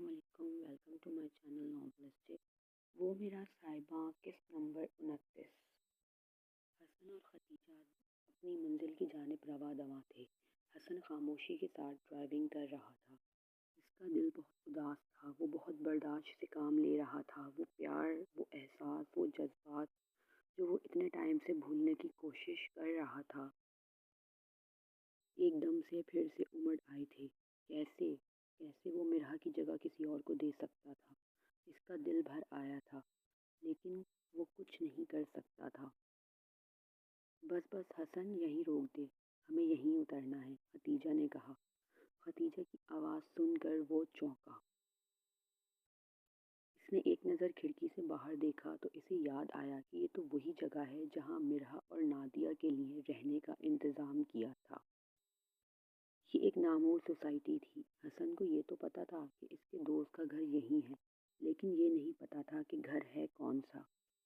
अस्सलाम वालेकुम, welcome to my channel नॉवलिस्टिक। वो मेरा साहिबा किस्त नंबर 29। हसन और खदीजा अपनी मंजिल की जानिब रवा दवा थे। हसन खामोशी के साथ ड्राइविंग कर रहा था। उसका दिल बहुत उदास था। वो बहुत बर्दाश्त से काम ले रहा था। वो प्यार, वो एहसास, वो जज्बात जो वो इतने टाइम से भूलने की कोशिश कर रहा था, एकदम से फिर से उमड़ आए थे। कैसे कैसे वो मिरहा की जगह किसी और को दे सकता था। इसका दिल भर आया था, लेकिन वो कुछ नहीं कर सकता था। बस बस हसन, यहीं रोक दे, हमें यहीं उतरना है, खदीजा ने कहा। खदीजा की आवाज़ सुनकर वो चौंका। इसने एक नज़र खिड़की से बाहर देखा तो इसे याद आया कि ये तो वही जगह है जहाँ मिरहा और नादिया के लिए रहने का इंतज़ाम किया था। ये एक नामूर सोसाइटी थी। हसन को ये तो पता था कि इसके दोस्त का घर यहीं है, लेकिन ये नहीं पता था कि घर है कौन सा।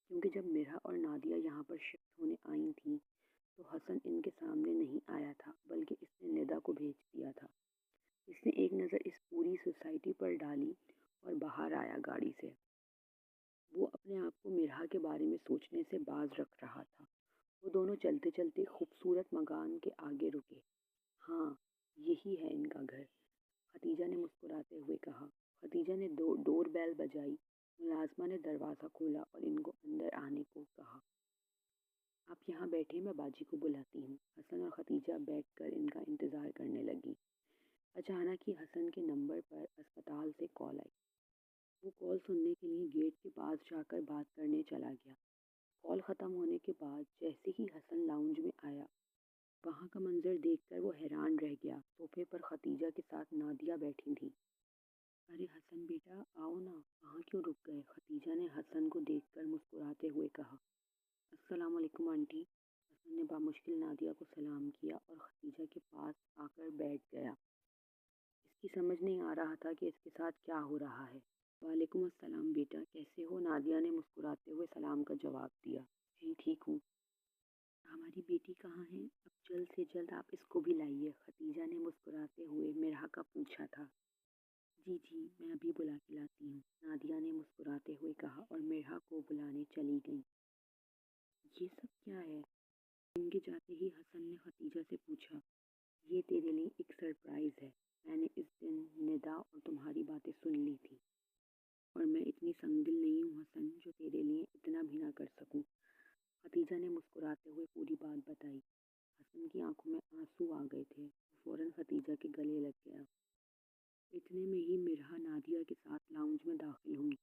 क्योंकि जब मिरहा और नादिया यहाँ पर शिफ्ट होने आई थी तो हसन इनके सामने नहीं आया था, बल्कि इसने निदा को भेज दिया था। इसने एक नज़र इस पूरी सोसाइटी पर डाली और बाहर आया गाड़ी से। वो अपने आप को मिरहा के बारे में सोचने से बाज रख रहा था। वो दोनों चलते चलते खूबसूरत मकान के आगे रुके। हाँ, यही है इनका घर, खदीजा ने मुस्कुराते हुए कहा। खदीजा ने डोर बेल बजाई। मुलाजमा ने दरवाज़ा खोला और इनको अंदर आने को कहा। आप यहाँ बैठे, मैं बाजी को बुलाती हूँ। हसन और खदीजा बैठकर इनका इंतज़ार करने लगी। अचानक ही हसन के नंबर पर अस्पताल से कॉल आई। वो कॉल सुनने के लिए गेट के पास जाकर बात करने चला गया। कॉल ख़त्म होने के बाद जैसे ही हसन लाउंज में आया, वहाँ का मंजर देखकर वो हैरान रह गया। सोफे पर खदीजा के साथ नादिया बैठी थी। अरे हसन बेटा, आओ ना, वहाँ क्यों रुक गए? खदीजा ने हसन को देखकर मुस्कुराते हुए कहा। अस्सलाम वालेकुम आंटी। हसन ने बामुश्किल नादिया को सलाम किया और खदीजा के पास आकर बैठ गया। इसकी समझ नहीं आ रहा था कि इसके साथ क्या हो रहा है। वालेकुम अस्सलाम बेटा, कैसे हो? नादिया ने मुस्कुराते हुए सलाम का जवाब दिया। जी ठीक हूँ। हमारी बेटी कहाँ है? अब जल्द से जल्द आप इसको भी लाइए, खदीजा ने मुस्कुराते हुए मिरहा का पूछा था। जी जी, मैं अभी बुला के लाती हूँ, नादिया ने मुस्कुराते हुए कहा और मिरहा को बुलाने चली गई। ये सब क्या है? इनके जाते ही हसन ने खदीजा से पूछा। ये तेरे लिए एक सरप्राइज़ है। मैंने इस दिन निदा और तुम्हारी बातें सुन ली थी, और मैं इतनी संगदिल नहीं हूँ हसन, जो तेरे लिए इतना भी ना कर सकूँ। खदीजा ने मुस्कुराते हुए पूरी बात बताई। हसन की आंखों में आंसू आ गए थे। वो फौरन खदीजा के गले लग गया। इतने में ही मिरहा नादिया के साथ लाउंज में दाखिल हुई।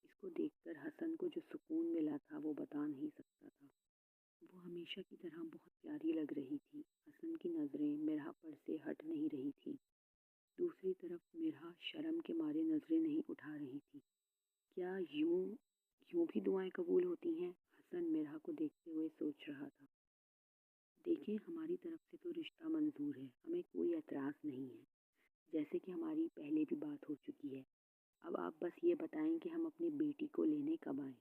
इसको देखकर हसन को जो सुकून मिला था वो बता नहीं सकता था। वो हमेशा की तरह बहुत प्यारी लग रही थी। हसन की नज़रें मिरहा पर से हट नहीं रही थी। दूसरी तरफ मिरहा शर्म के मारे नज़रें नहीं उठा रही थी। क्या यूं यूं भी दुआएं कबूल होती हैं? हसन मिरहा को देखते हुए सोच रहा था। देखें, हमारी तरफ से तो रिश्ता मंजूर है, हमें कोई एतराज़ नहीं है, जैसे कि हमारी पहले भी बात हो चुकी है। अब आप बस ये बताएं कि हम अपनी बेटी को लेने कब आएँ?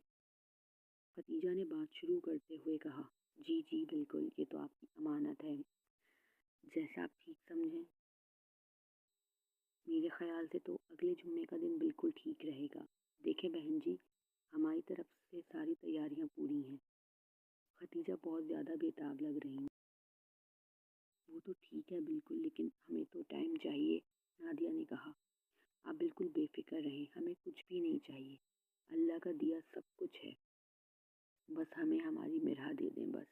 खदीजा ने बात शुरू करते हुए कहा। जी जी बिल्कुल, ये तो आपकी अमानत है, जैसा आप ठीक समझें। मेरे ख्याल से तो अगले जुम्मे का दिन बिल्कुल ठीक रहेगा। देखें बहन जी, हमारी तरफ से सारी तैयारियां पूरी हैं। खदीजा बहुत ज़्यादा बेताब लग रही। वो तो ठीक है बिल्कुल, लेकिन हमें तो टाइम चाहिए, नादिया ने कहा। आप बिल्कुल बेफिक्र रहें, हमें कुछ भी नहीं चाहिए। अल्लाह का दिया सब कुछ है, बस हमें हमारी मिरहा दे दें बस।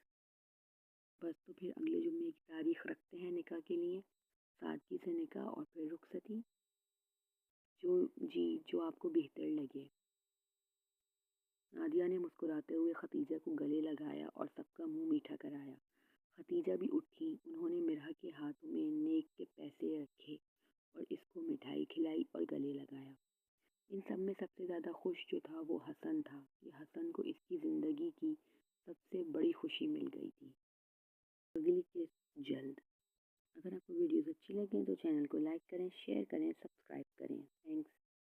बस तो फिर अगले जुम्मे की तारीख रखते हैं निकाह के लिए। सादगी से निकाह और फिर रुखसती। जो आपको बेहतर लगे। नादिया ने मुस्कुराते हुए खदीजा को गले लगाया और सबका मुंह मीठा कराया। खदीजा भी उठी। उन्होंने मिरहा के हाथों में नेक के पैसे रखे और इसको मिठाई खिलाई और गले लगाया। इन सब में सबसे ज़्यादा खुश जो था वो हसन था कि हसन को इसकी ज़िंदगी की सबसे बड़ी खुशी मिल गई थी। अगली किस्त जल्द। अगर आपको वीडियोस अच्छी लगें तो चैनल को लाइक करें, शेयर करें, सब्सक्राइब करें। थैंक्स।